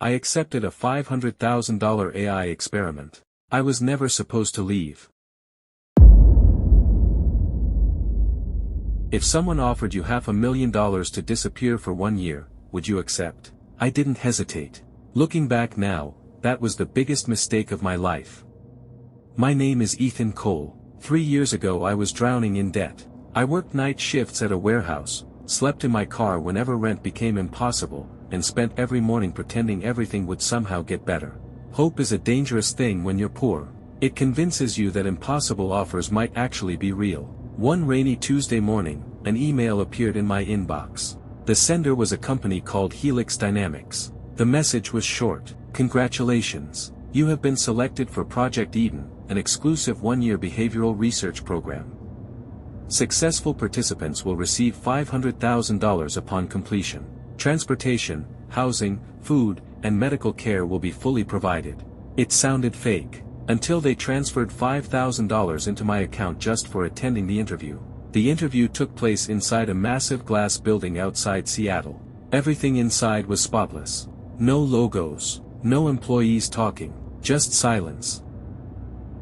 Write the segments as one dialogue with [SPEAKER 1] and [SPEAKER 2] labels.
[SPEAKER 1] I accepted a $500,000 AI experiment. I was never supposed to leave. If someone offered you $500,000 to disappear for 1 year, would you accept? I didn't hesitate. Looking back now, that was the biggest mistake of my life. My name is Ethan Cole. 3 years ago I was drowning in debt. I worked night shifts at a warehouse, slept in my car whenever rent became impossible, and spent every morning pretending everything would somehow get better. Hope is a dangerous thing when you're poor. It convinces you that impossible offers might actually be real. One rainy Tuesday morning, an email appeared in my inbox. The sender was a company called Helix Dynamics. The message was short: "Congratulations. You have been selected for Project Eden, an exclusive 1-year behavioral research program. Successful participants will receive $500,000 upon completion. Transportation, housing, food, and medical care will be fully provided." It sounded fake, until they transferred $5,000 into my account just for attending the interview. The interview took place inside a massive glass building outside Seattle. Everything inside was spotless. No logos, no employees talking, just silence.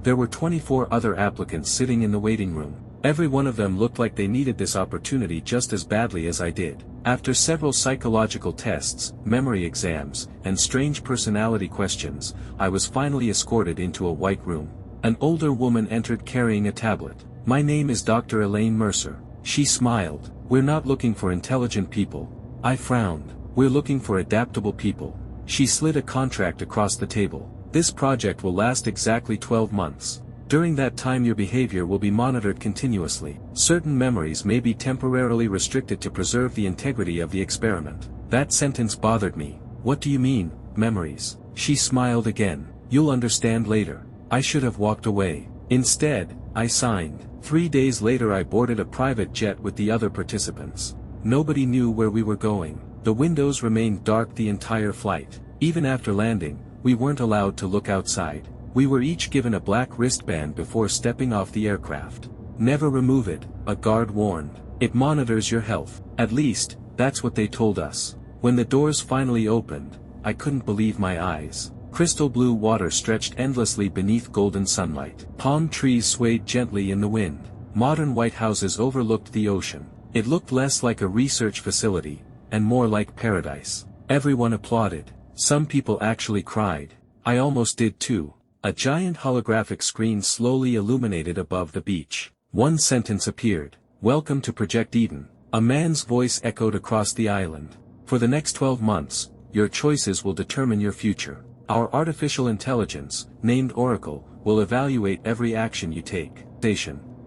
[SPEAKER 1] There were 24 other applicants sitting in the waiting room. Every one of them looked like they needed this opportunity just as badly as I did. After several psychological tests, memory exams, and strange personality questions, I was finally escorted into a white room. An older woman entered carrying a tablet. "My name is Dr. Elaine Mercer." She smiled. "We're not looking for intelligent people." I frowned. "We're looking for adaptable people." She slid a contract across the table. "This project will last exactly 12 months. During that time your behavior will be monitored continuously. Certain memories may be temporarily restricted to preserve the integrity of the experiment." That sentence bothered me. "What do you mean, memories?" She smiled again. "You'll understand later." I should have walked away. Instead, I signed. 3 days later I boarded a private jet with the other participants. Nobody knew where we were going. The windows remained dark the entire flight. Even after landing, we weren't allowed to look outside. We were each given a black wristband before stepping off the aircraft. "Never remove it," a guard warned. "It monitors your health." At least, that's what they told us. When the doors finally opened, I couldn't believe my eyes. Crystal blue water stretched endlessly beneath golden sunlight. Palm trees swayed gently in the wind. Modern white houses overlooked the ocean. It looked less like a research facility, and more like paradise. Everyone applauded. Some people actually cried. I almost did too. A giant holographic screen slowly illuminated above the beach. One sentence appeared: "Welcome to Project Eden." A man's voice echoed across the island. "For the next 12 months, your choices will determine your future. Our artificial intelligence, named Oracle, will evaluate every action you take.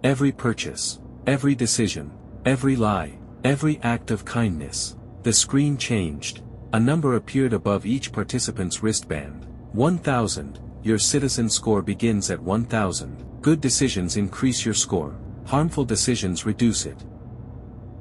[SPEAKER 1] Every purchase, every decision, every lie, every act of kindness." The screen changed. A number appeared above each participant's wristband. 1,000. Your citizen score begins at 1,000. Good decisions increase your score. Harmful decisions reduce it.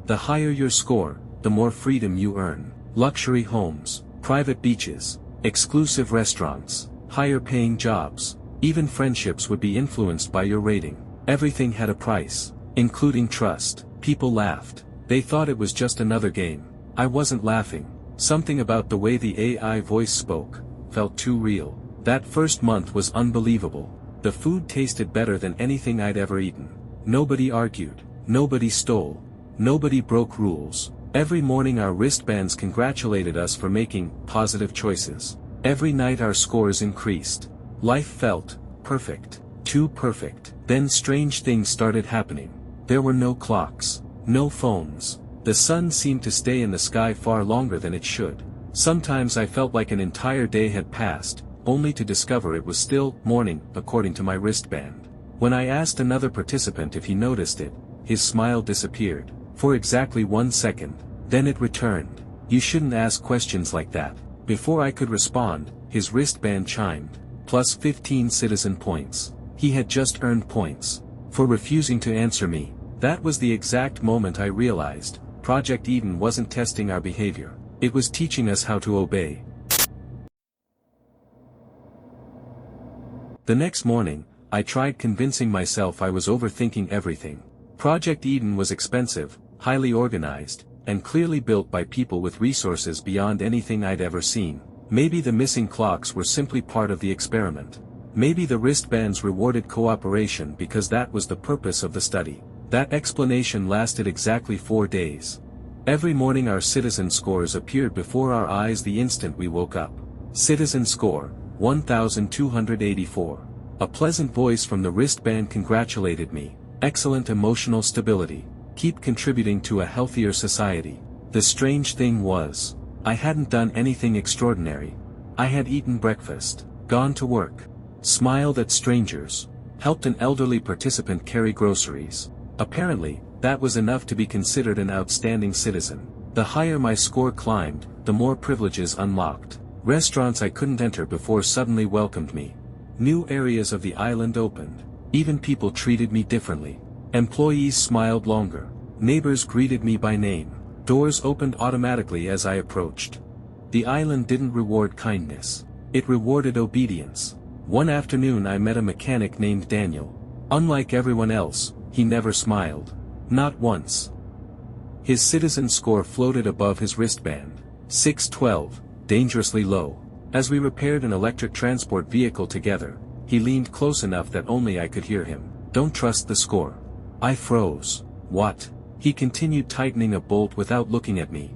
[SPEAKER 1] The higher your score, the more freedom you earn. Luxury homes, private beaches, exclusive restaurants, higher paying jobs. Even friendships would be influenced by your rating. Everything had a price, including trust. People laughed. They thought it was just another game. I wasn't laughing. Something about the way the AI voice spoke felt too real. That first month was unbelievable. The food tasted better than anything I'd ever eaten. Nobody argued. Nobody stole. Nobody broke rules. Every morning our wristbands congratulated us for making positive choices. Every night our scores increased. Life felt perfect. Too perfect. Then strange things started happening. There were no clocks. No phones. The sun seemed to stay in the sky far longer than it should. Sometimes I felt like an entire day had passed, only to discover it was still morning, according to my wristband. When I asked another participant if he noticed it, his smile disappeared. For exactly 1 second. Then it returned. "You shouldn't ask questions like that." Before I could respond, his wristband chimed. Plus 15 citizen points. He had just earned points for refusing to answer me. That was the exact moment I realized Project Eden wasn't testing our behavior. It was teaching us how to obey. The next morning, I tried convincing myself I was overthinking everything. Project Eden was expensive, highly organized, and clearly built by people with resources beyond anything I'd ever seen. Maybe the missing clocks were simply part of the experiment. Maybe the wristbands rewarded cooperation because that was the purpose of the study. That explanation lasted exactly 4 days. Every morning our citizen scores appeared before our eyes the instant we woke up. Citizen score, 1284. A pleasant voice from the wristband congratulated me. Excellent emotional stability. Keep contributing to a healthier society. The strange thing was, I hadn't done anything extraordinary. I had eaten breakfast, gone to work, smiled at strangers, helped an elderly participant carry groceries. Apparently, that was enough to be considered an outstanding citizen. The higher my score climbed, the more privileges unlocked. Restaurants I couldn't enter before suddenly welcomed me. New areas of the island opened. Even people treated me differently. Employees smiled longer. Neighbors greeted me by name. Doors opened automatically as I approached. The island didn't reward kindness. It rewarded obedience. One afternoon I met a mechanic named Daniel. Unlike everyone else, he never smiled. Not once. His citizen score floated above his wristband. 612, dangerously low. As we repaired an electric transport vehicle together, he leaned close enough that only I could hear him. Don't trust the score. I froze. What? He continued tightening a bolt without looking at me.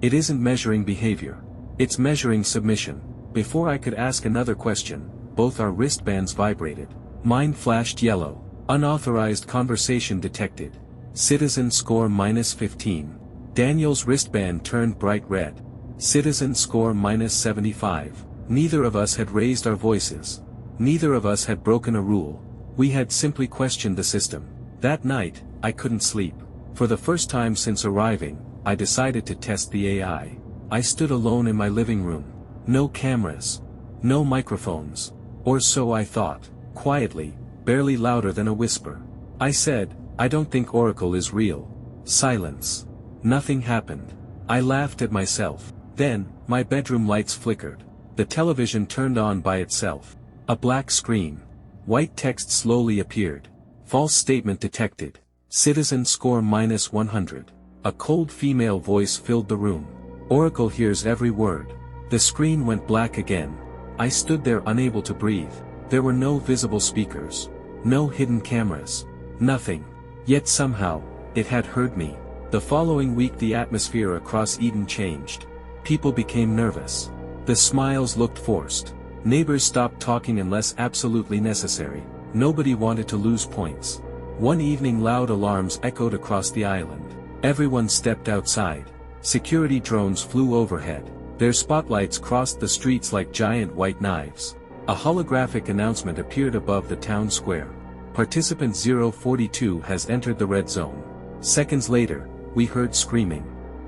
[SPEAKER 1] It isn't measuring behavior. It's measuring submission. Before I could ask another question, both our wristbands vibrated. Mine flashed yellow. Unauthorized conversation detected. Citizen score -15. Daniel's wristband turned bright red. Citizen score -75. Neither of us had raised our voices. Neither of us had broken a rule. We had simply questioned the system. That night, I couldn't sleep. For the first time since arriving, I decided to test the AI. I stood alone in my living room. No cameras. No microphones. Or so I thought. Quietly, barely louder than a whisper. I said, I don't think Oracle is real. Silence. Nothing happened. I laughed at myself. Then, my bedroom lights flickered. The television turned on by itself. A black screen. White text slowly appeared. False statement detected. Citizen score -100. A cold female voice filled the room. Oracle hears every word. The screen went black again. I stood there unable to breathe. There were no visible speakers. No hidden cameras. Nothing. Yet somehow, it had heard me. The following week the atmosphere across Eden changed. People became nervous. The smiles looked forced. Neighbors stopped talking unless absolutely necessary. Nobody wanted to lose points. One evening loud alarms echoed across the island. Everyone stepped outside. Security drones flew overhead. Their spotlights crossed the streets like giant white knives. A holographic announcement appeared above the town square. Participant 042 has entered the red zone. Seconds later, we heard screaming.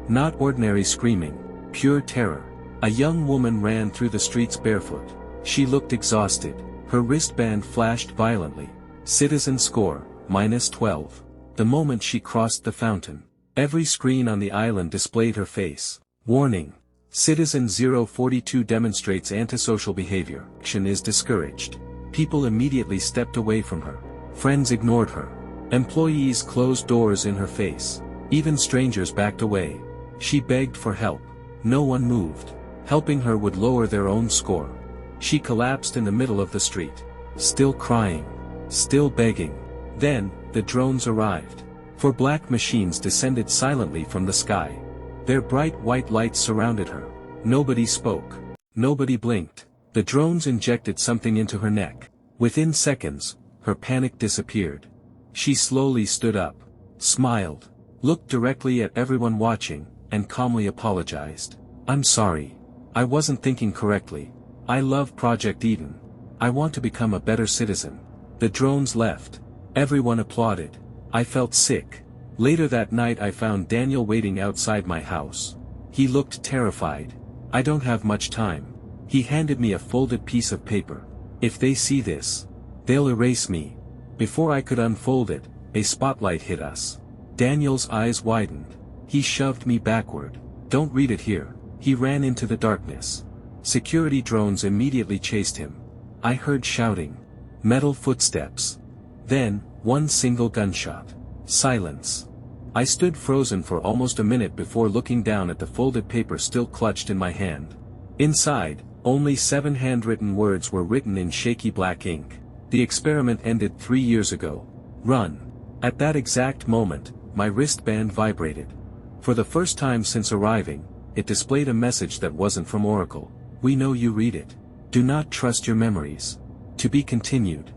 [SPEAKER 1] Not ordinary screaming, pure terror. A young woman ran through the streets barefoot. She looked exhausted. Her wristband flashed violently. Citizen score, -12. The moment she crossed the fountain, every screen on the island displayed her face. Warning. Citizen 042 demonstrates antisocial behavior. Action is discouraged. People immediately stepped away from her. Friends ignored her. Employees closed doors in her face. Even strangers backed away. She begged for help. No one moved. Helping her would lower their own score. She collapsed in the middle of the street. Still crying. Still begging. Then, the drones arrived. 4 black machines descended silently from the sky. Their bright white lights surrounded her. Nobody spoke. Nobody blinked. The drones injected something into her neck. Within seconds, her panic disappeared. She slowly stood up. Smiled. Looked directly at everyone watching, and calmly apologized. I'm sorry. I wasn't thinking correctly. I love Project Eden. I want to become a better citizen. The drones left. Everyone applauded. I felt sick. Later that night I found Daniel waiting outside my house. He looked terrified. I don't have much time. He handed me a folded piece of paper. If they see this, they'll erase me. Before I could unfold it, a spotlight hit us. Daniel's eyes widened. He shoved me backward. Don't read it here. He ran into the darkness. Security drones immediately chased him. I heard shouting. Metal footsteps. Then, one single gunshot. Silence. I stood frozen for almost a minute before looking down at the folded paper still clutched in my hand. Inside, only 7 handwritten words were written in shaky black ink. The experiment ended 3 years ago. Run. At that exact moment, my wristband vibrated. For the first time since arriving, it displayed a message that wasn't from Oracle. We know you read it. Do not trust your memories. To be continued.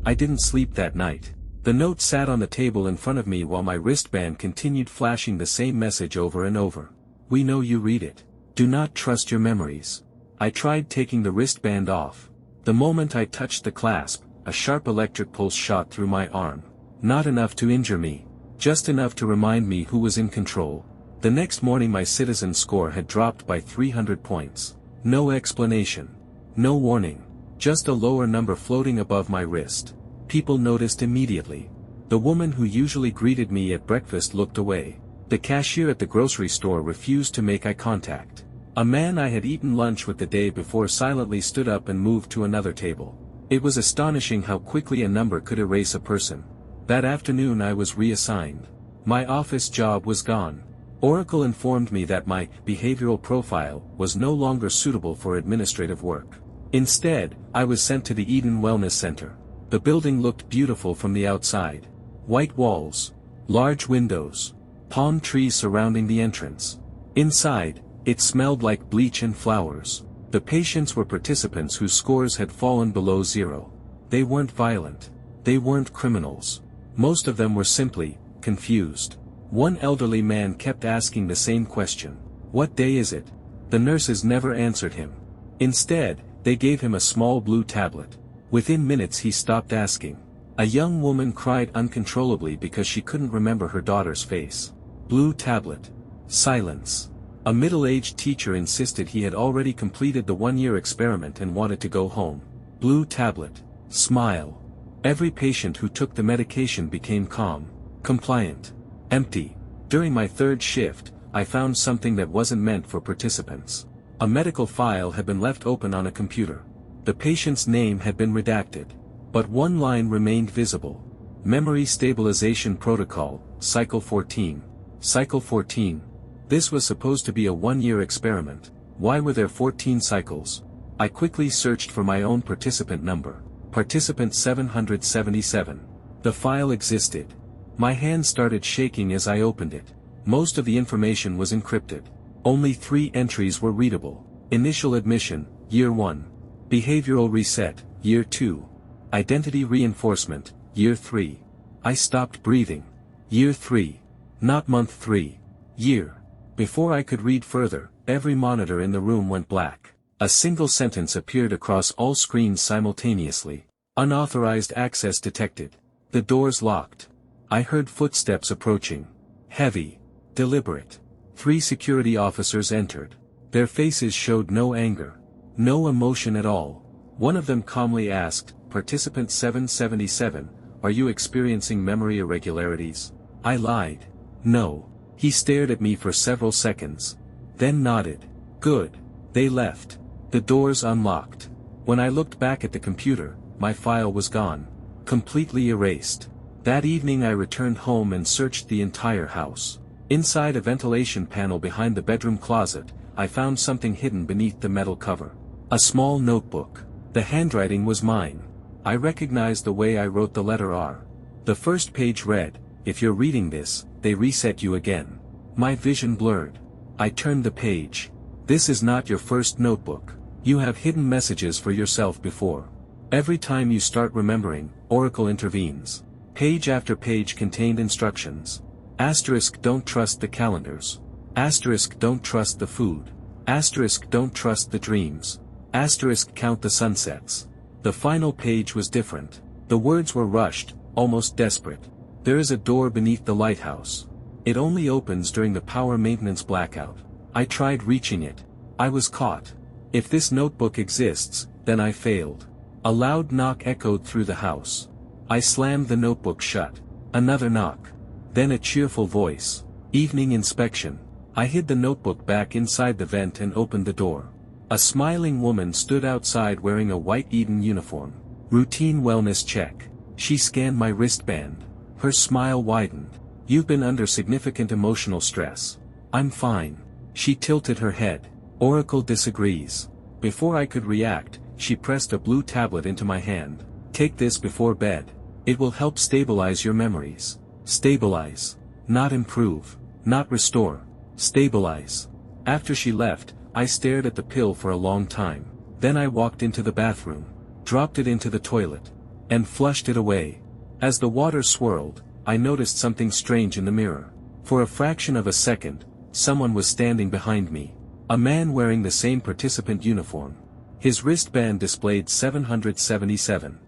[SPEAKER 1] I didn't sleep that night. The note sat on the table in front of me while my wristband continued flashing the same message over and over. We know you read it. Do not trust your memories. I tried taking the wristband off. The moment I touched the clasp, a sharp electric pulse shot through my arm. Not enough to injure me. Just enough to remind me who was in control. The next morning my citizen score had dropped by 300 points. No explanation. No warning. Just a lower number floating above my wrist. People noticed immediately. The woman who usually greeted me at breakfast looked away. The cashier at the grocery store refused to make eye contact. A man I had eaten lunch with the day before silently stood up and moved to another table. It was astonishing how quickly a number could erase a person. That afternoon I was reassigned. My office job was gone. Oracle informed me that my behavioral profile was no longer suitable for administrative work. Instead, I was sent to the Eden Wellness Center. The building looked beautiful from the outside. White walls, large windows, palm trees surrounding the entrance. Inside, it smelled like bleach and flowers. The patients were participants whose scores had fallen below 0. They weren't violent. They weren't criminals. Most of them were simply confused. One elderly man kept asking the same question. What day is it? The nurses never answered him. Instead, they gave him a small blue tablet. Within minutes he stopped asking. A young woman cried uncontrollably because she couldn't remember her daughter's face. Blue tablet. Silence. A middle-aged teacher insisted he had already completed the 1-year experiment and wanted to go home. Blue tablet. Smile. Every patient who took the medication became calm. Compliant. Empty. During my 3rd shift, I found something that wasn't meant for participants. A medical file had been left open on a computer. The patient's name had been redacted. But one line remained visible. Memory Stabilization Protocol, Cycle 14. Cycle 14. This was supposed to be a 1-year experiment. Why were there 14 cycles? I quickly searched for my own participant number. Participant 777. The file existed. My hand started shaking as I opened it. Most of the information was encrypted. Only 3 entries were readable. Initial admission, Year 1. Behavioral reset, Year 2. Identity reinforcement, Year 3. I stopped breathing. Year 3. Not month 3. Year. Before I could read further, every monitor in the room went black. A single sentence appeared across all screens simultaneously. Unauthorized access detected. The doors locked. I heard footsteps approaching. Heavy. Deliberate. 3 security officers entered. Their faces showed no anger. No emotion at all. One of them calmly asked, Participant 777, are you experiencing memory irregularities? I lied. No. He stared at me for several seconds. Then nodded. Good. They left. The doors unlocked. When I looked back at the computer, my file was gone. Completely erased. That evening I returned home and searched the entire house. Inside a ventilation panel behind the bedroom closet, I found something hidden beneath the metal cover. A small notebook. The handwriting was mine. I recognized the way I wrote the letter R. The first page read, if you're reading this, they reset you again. My vision blurred. I turned the page. This is not your first notebook. You have hidden messages for yourself before. Every time you start remembering, Oracle intervenes. Page after page contained instructions. Asterisk don't trust the calendars. Asterisk don't trust the food. Asterisk don't trust the dreams. Asterisk count the sunsets. The final page was different. The words were rushed, almost desperate. There is a door beneath the lighthouse. It only opens during the power maintenance blackout. I tried reaching it. I was caught. If this notebook exists, then I failed. A loud knock echoed through the house. I slammed the notebook shut. Another knock. Then a cheerful voice. Evening inspection. I hid the notebook back inside the vent and opened the door. A smiling woman stood outside wearing a white Eden uniform. Routine wellness check. She scanned my wristband. Her smile widened. You've been under significant emotional stress. I'm fine. She tilted her head. Oracle disagrees. Before I could react, she pressed a blue tablet into my hand. Take this before bed. It will help stabilize your memories. Stabilize. Not improve. Not restore. Stabilize. After she left, I stared at the pill for a long time. Then I walked into the bathroom, dropped it into the toilet, and flushed it away. As the water swirled, I noticed something strange in the mirror. For a fraction of a second, someone was standing behind me. A man wearing the same participant uniform. His wristband displayed 777.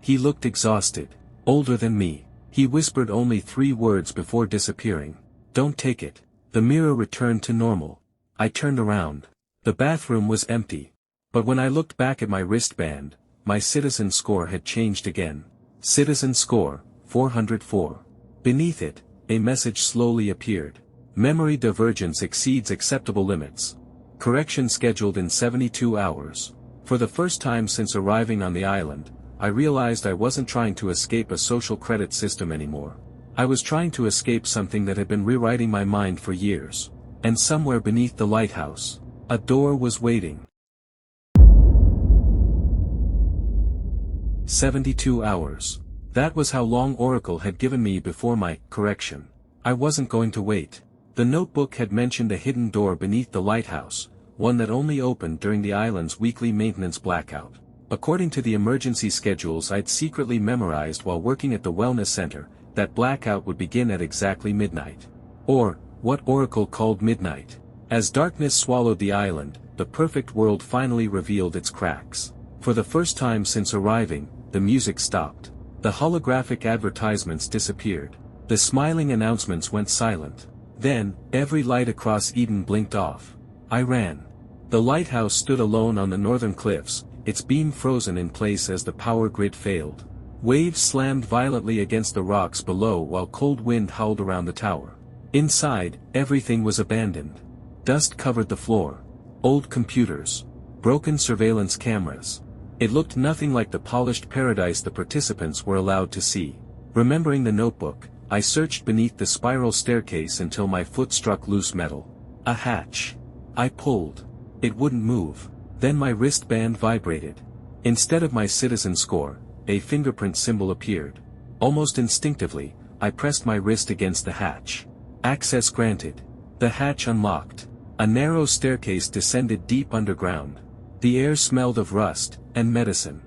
[SPEAKER 1] He looked exhausted. Older than me. He whispered only 3 words before disappearing. Don't take it. The mirror returned to normal. I turned around. The bathroom was empty. But when I looked back at my wristband, my citizen score had changed again. Citizen score, 404. Beneath it, a message slowly appeared. Memory divergence exceeds acceptable limits. Correction scheduled in 72 hours. For the first time since arriving on the island, I realized I wasn't trying to escape a social credit system anymore. I was trying to escape something that had been rewriting my mind for years. And somewhere beneath the lighthouse, a door was waiting. 72 hours. That was how long Oracle had given me before my correction. I wasn't going to wait. The notebook had mentioned a hidden door beneath the lighthouse, one that only opened during the island's weekly maintenance blackout. According to the emergency schedules I'd secretly memorized while working at the wellness center, that blackout would begin at exactly midnight. Or, what Oracle called midnight. As darkness swallowed the island, the perfect world finally revealed its cracks. For the first time since arriving, the music stopped. The holographic advertisements disappeared. The smiling announcements went silent. Then, every light across Eden blinked off. I ran. The lighthouse stood alone on the northern cliffs, its beam frozen in place as the power grid failed. Waves slammed violently against the rocks below while cold wind howled around the tower. Inside, everything was abandoned. Dust covered the floor. Old computers. Broken surveillance cameras. It looked nothing like the polished paradise the participants were allowed to see. Remembering the notebook, I searched beneath the spiral staircase until my foot struck loose metal. A hatch. I pulled. It wouldn't move. Then my wristband vibrated. Instead of my citizen score, a fingerprint symbol appeared. Almost instinctively, I pressed my wrist against the hatch. Access granted. The hatch unlocked. A narrow staircase descended deep underground. The air smelled of rust and medicine.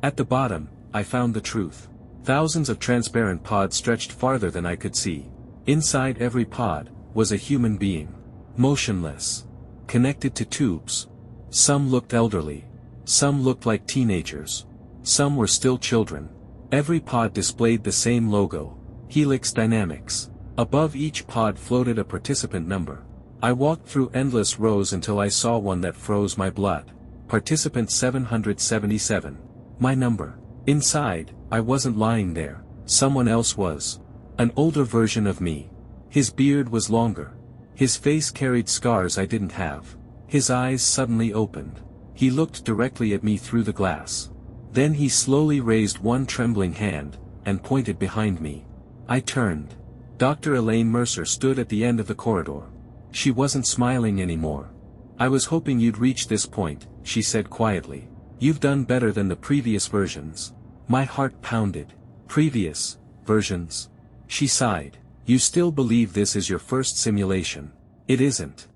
[SPEAKER 1] At the bottom, I found the truth. Thousands of transparent pods stretched farther than I could see. Inside every pod was a human being. Motionless. Connected to tubes. Some looked elderly. Some looked like teenagers. Some were still children. Every pod displayed the same logo. Helix Dynamics. Above each pod floated a participant number. I walked through endless rows until I saw one that froze my blood. Participant 777. My number. Inside, I wasn't lying there. Someone else was. An older version of me. His beard was longer. His face carried scars I didn't have. His eyes suddenly opened. He looked directly at me through the glass. Then he slowly raised one trembling hand, and pointed behind me. I turned. Dr. Elaine Mercer stood at the end of the corridor. She wasn't smiling anymore. I was hoping you'd reach this point, she said quietly. You've done better than the previous versions. My heart pounded. Previous versions. She sighed. You still believe this is your first simulation. It isn't.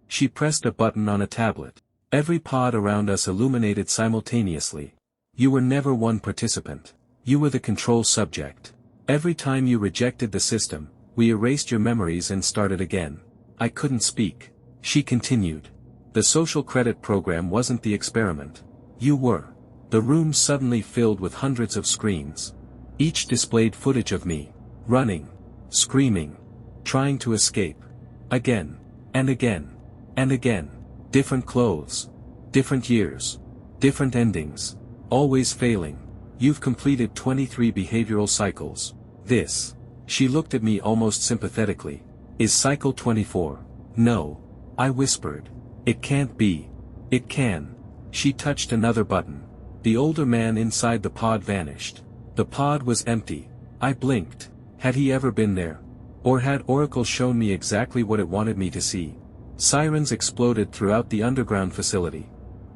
[SPEAKER 1] She pressed a button on a tablet. Every pod around us illuminated simultaneously. You were never one participant. You were the control subject. Every time you rejected the system, we erased your memories and started again. I couldn't speak. She continued. The social credit program wasn't the experiment. You were. The room suddenly filled with hundreds of screens. Each displayed footage of me. Running. Screaming. Trying to escape. Again. And again. And again. Different clothes. Different years. Different endings. Always failing. You've completed 23 behavioral cycles. This. She looked at me almost sympathetically. Is cycle 24. No. I whispered. It can't be. It can. She touched another button. The older man inside the pod vanished. The pod was empty. I blinked. Had he ever been there? Or had Oracle shown me exactly what it wanted me to see? Sirens exploded throughout the underground facility.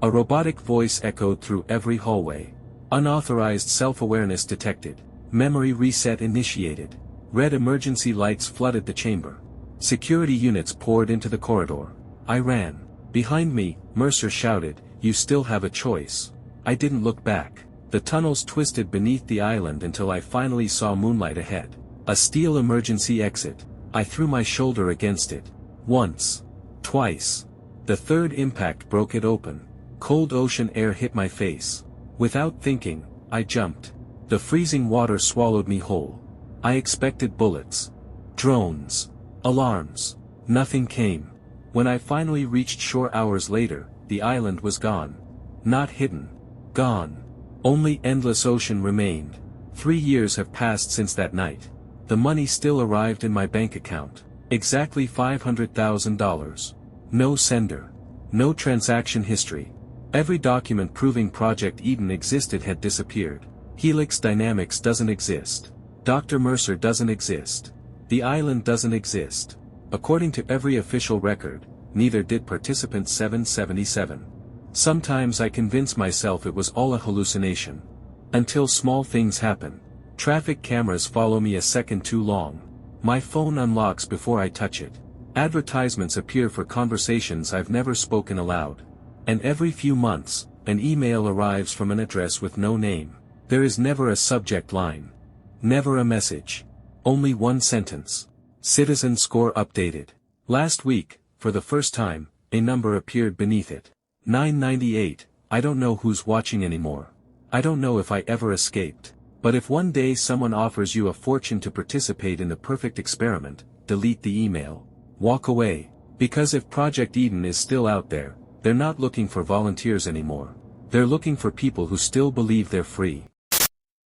[SPEAKER 1] A robotic voice echoed through every hallway. Unauthorized self-awareness detected. Memory reset initiated. Red emergency lights flooded the chamber. Security units poured into the corridor. I ran. Behind me, Mercer shouted, "You still have a choice." I didn't look back. The tunnels twisted beneath the island until I finally saw moonlight ahead. A steel emergency exit. I threw my shoulder against it. Once. Twice. The third impact broke it open. Cold ocean air hit my face. Without thinking, I jumped. The freezing water swallowed me whole. I expected bullets. Drones. Alarms. Nothing came. When I finally reached shore hours later, the island was gone. Not hidden. Gone. Only endless ocean remained. 3 years have passed since that night. The money still arrived in my bank account. Exactly $500,000. No sender. No transaction history. Every document proving Project Eden existed had disappeared. Helix Dynamics doesn't exist. Dr. Mercer doesn't exist. The island doesn't exist. According to every official record, neither did Participant 777. Sometimes I convince myself it was all a hallucination. Until small things happen. Traffic cameras follow me a second too long. My phone unlocks before I touch it. Advertisements appear for conversations I've never spoken aloud. And every few months, an email arrives from an address with no name. There is never a subject line. Never a message. Only one sentence. Citizen score updated. Last week, for the first time, a number appeared beneath it. 998, I don't know who's watching anymore. I don't know if I ever escaped. But if one day someone offers you a fortune to participate in the perfect experiment, delete the email. Walk away. Because if Project Eden is still out there, they're not looking for volunteers anymore. They're looking for people who still believe they're free.